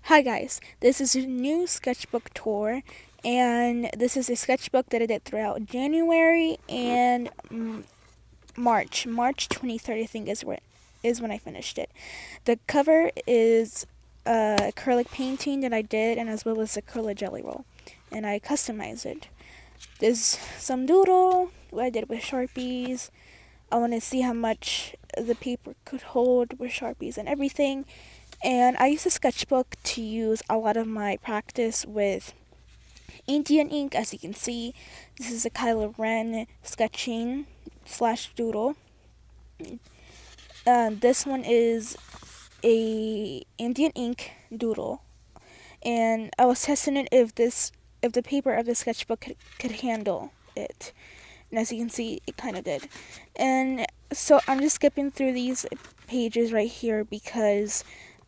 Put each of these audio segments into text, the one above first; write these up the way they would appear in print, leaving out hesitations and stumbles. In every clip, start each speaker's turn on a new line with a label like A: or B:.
A: Hi guys, this is a new sketchbook tour, and this is a sketchbook that I did throughout January and March 23rd, I think is when I finished it. The cover is acrylic painting that I did, and as well as acrylic jelly roll, and I customized it. There's some doodle what I did with Sharpies. I want to see how much the paper could hold with Sharpies and everything. And I use a sketchbook to use a lot of my practice with Indian ink. As you can see, this is a Kylo Ren sketching slash doodle. This one is a Indian ink doodle, and I was testing it if the paper of the sketchbook could handle it. And as you can see, it kind of did. And so I'm just skipping through these pages right here because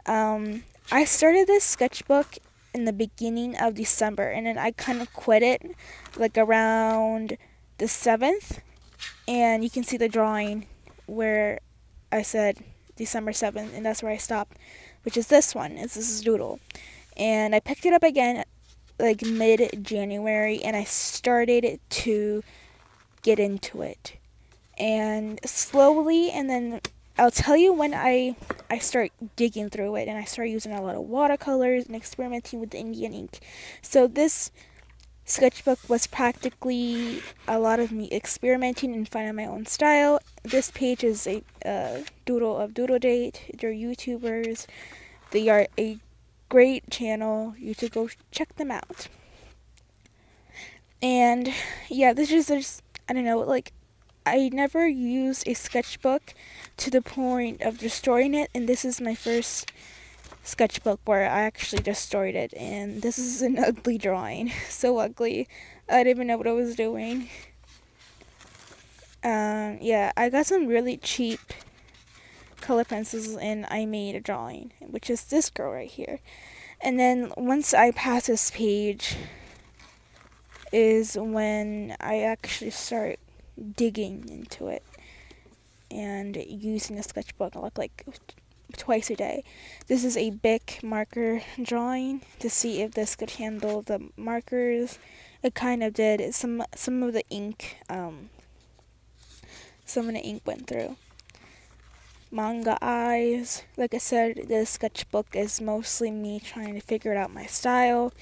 A: I started this sketchbook in the beginning of December, and then I kind of quit it like around the 7th. And you can see the drawing where I said December 7th, and that's where I stopped, which is this one. This is Doodle. And I picked it up again like mid January, and I started to get into it. And slowly, and then I'll tell you when I start digging through it and I start using a lot of watercolors and experimenting with the Indian ink. So this sketchbook was practically a lot of me experimenting and finding my own style. This page is a doodle of Doodle Date. They're YouTubers. They are a great channel. You should go check them out. And yeah, this is just, I don't know, like I never used a sketchbook to the point of destroying it, and this is my first sketchbook where I actually destroyed it, and this is an ugly drawing. So ugly. I didn't even know what I was doing. Yeah, I got some really cheap color pencils and I made a drawing, which is this girl right here. And then once I pass this page is when I actually start digging into it and using a sketchbook like twice a day. This is a Bic marker drawing to see if this could handle the markers. It kind of did. Some of the ink went through. Manga eyes. Like I said, this sketchbook is mostly me trying to figure out my style.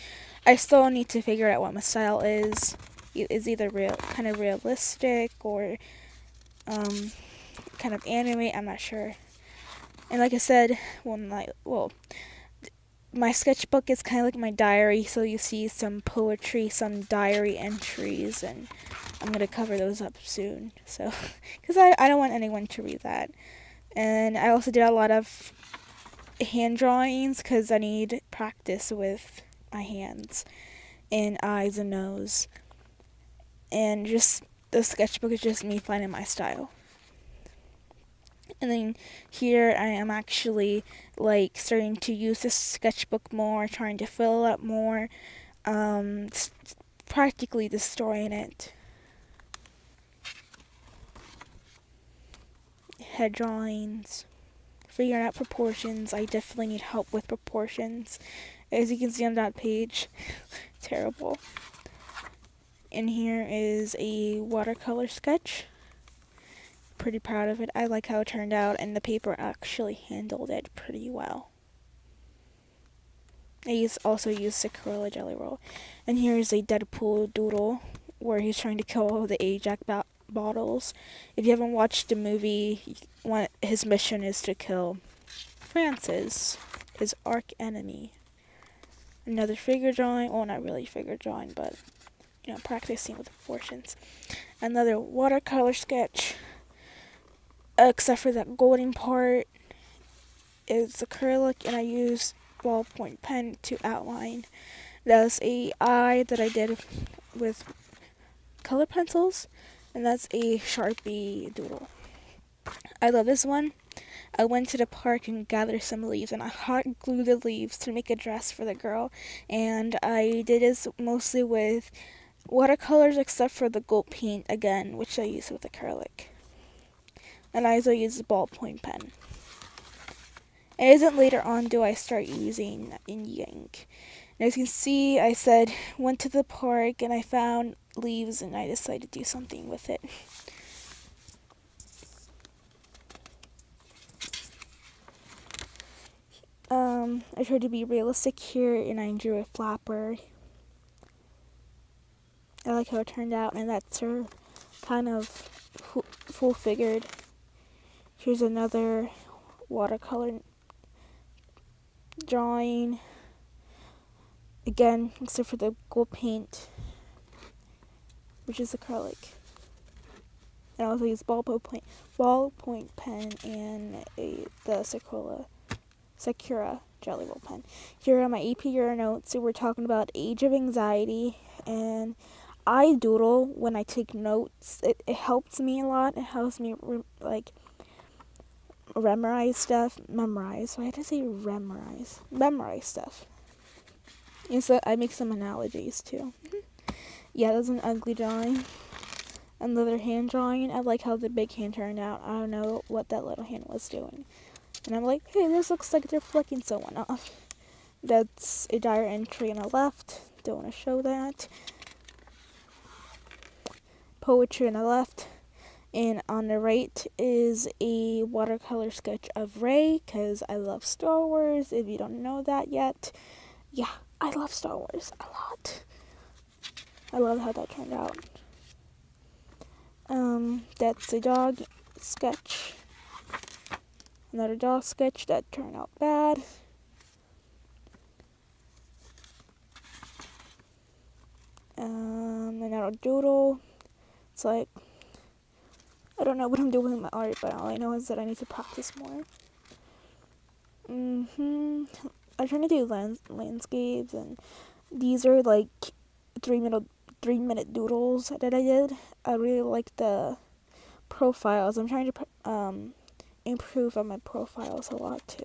A: I still need to figure out what my style is. It's either kind of realistic or kind of anime. I'm not sure. And like I said, my sketchbook is kind of like my diary. So you see some poetry, some diary entries, and I'm gonna cover those up soon. So, because I don't want anyone to read that. And I also did a lot of hand drawings because I need practice with my hands and eyes and nose. And just the sketchbook is just me finding my style. And then here I am actually like starting to use this sketchbook more, trying to fill it up more, practically destroying it. Head drawings, figuring out proportions. I definitely need help with proportions. As you can see on that page, terrible. And here is a watercolor sketch. Pretty proud of it. I like how it turned out, and the paper actually handled it pretty well. I also used acrylic jelly roll. And here's a Deadpool doodle where he's trying to kill all the Ajax bottles. If you haven't watched the movie, his mission is to kill Francis, his arch enemy. Another figure drawing. Well, not really figure drawing, but practicing with proportions. Another watercolor sketch. Except for that golden part is acrylic, and I used ballpoint pen to outline. That's a eye that I did with color pencils, and that's a Sharpie doodle. I love this one. I went to the park and gathered some leaves, and I hot glued the leaves to make a dress for the girl. And I did this mostly with watercolors, except for the gold paint again, which I used with acrylic. And I also use a ballpoint pen. It isn't later on do I start using India ink. And as you can see, I said, went to the park and I found leaves and I decided to do something with it. I tried to be realistic here and I drew a flapper. I like how it turned out, and that's her kind of full figured. Here's another watercolor drawing. Again, except for the gold paint, which is acrylic. And I also use ballpoint pen and the Sakura Jelly Roll pen. Here are my AP Euro notes. So we're talking about age of anxiety, and I doodle when I take notes. It helps me a lot. It helps me memorize stuff. Memorize. So I had to say memorize. Memorize stuff. And so I make some analogies too. Yeah, that's an ugly drawing. Another hand drawing. I like how the big hand turned out. I don't know what that little hand was doing. And I'm like, hey, this looks like they're flicking someone off. That's a diary entry on the left. Don't want to show that. Poetry on the left. And on the right is a watercolor sketch of Rey, because I love Star Wars, if you don't know that yet. Yeah, I love Star Wars a lot. I love how that turned out. That's a dog sketch. Another dog sketch that turned out bad. Another doodle. It's like, I don't know what I'm doing with my art, but all I know is that I need to practice more. I'm trying to do landscapes, and these are like 3-minute doodles that I did. I really like the profiles. I'm trying to improve on my profiles a lot too.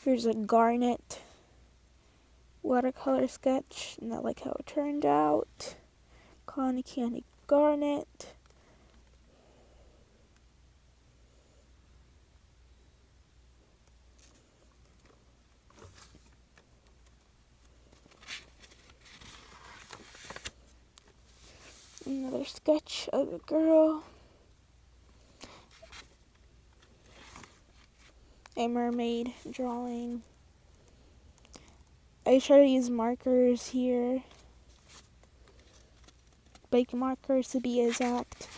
A: Here's a garnet watercolor sketch, and I like how it turned out. Connie Candy Garnet. Another sketch of a girl. A mermaid drawing. I try to use markers here. Big markers to be exact.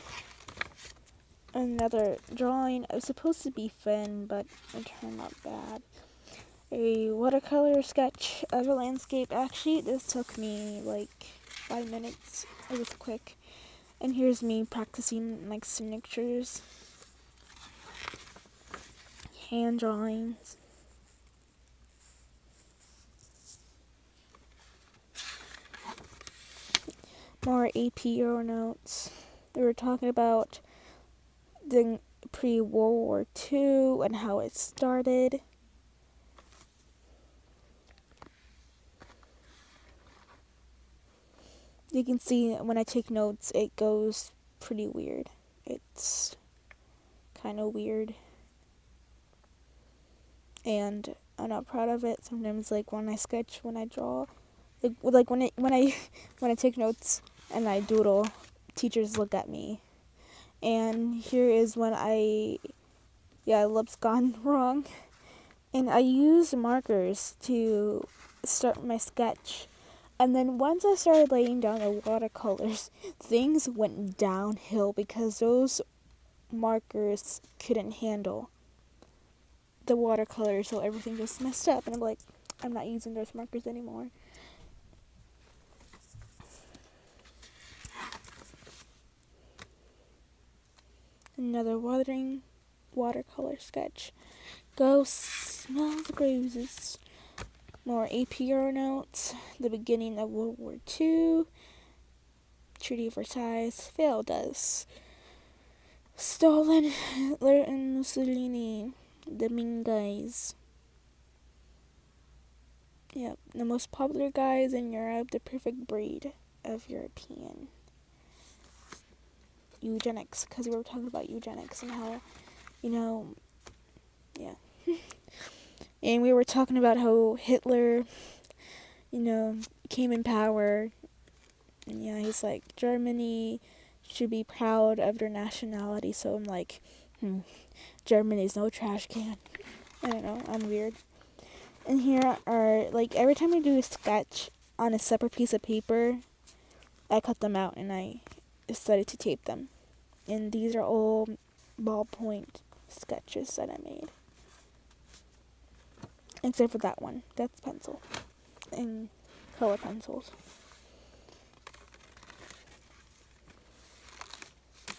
A: Another drawing. It was supposed to be Finn, but it turned out bad. A watercolor sketch of a landscape. Actually, this took me like 5 minutes. It was quick. And here's me practicing like signatures. Hand drawings. More AP Euro notes. We were talking about the pre-World War II and how it started. You can see when I take notes, it goes pretty weird. It's kind of weird. And I'm not proud of it. Sometimes, like when I sketch, when I draw, like when I take notes and I doodle, teachers look at me. And here is when lips gone wrong. And I used markers to start my sketch. And then once I started laying down the watercolors, things went downhill because those markers couldn't handle the watercolor, so everything just messed up. And I'm like, I'm not using those markers anymore. Another watercolor sketch. Go smell the roses. More APR notes. The beginning of World War II. Treaty of Versailles. Failed us. Stalin, Hitler, and Mussolini. The mean guys. Yep, the most popular guys in Europe. The perfect breed of European. Eugenics, because we were talking about eugenics and how, yeah. And we were talking about how Hitler, came in power. And yeah, he's like, Germany should be proud of their nationality. So I'm like, Germany's no trash can. I don't know, I'm weird. And here are, like, every time I do a sketch on a separate piece of paper, I cut them out and I decided to tape them. And these are all ballpoint sketches that I made. Except for that one. That's pencil. And color pencils.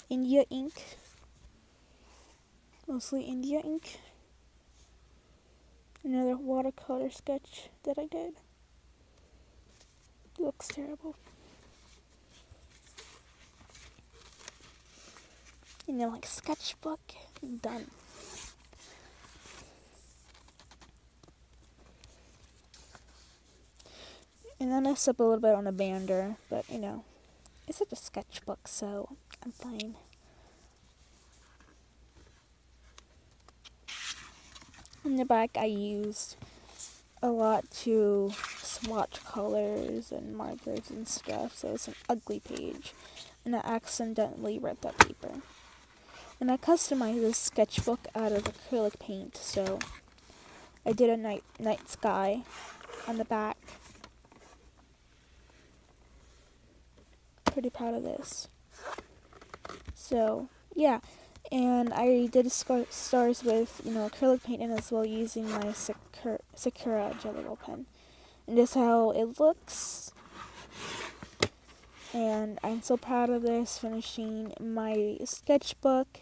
A: India ink. Mostly India ink. Another watercolor sketch that I did. It looks terrible. Like Sketchbook. Done. And I messed up a little bit on the bander, but it's such a sketchbook, so I'm fine. In the back, I used a lot to swatch colors and markers and stuff, so it's an ugly page. And I accidentally ripped that paper. And I customized this sketchbook out of acrylic paint, so I did a night sky on the back. Pretty proud of this. So, yeah. And I did stars with, acrylic paint and as well using my Sakura Jelly Roll pen. And this is how it looks. And I'm so proud of this, finishing my sketchbook.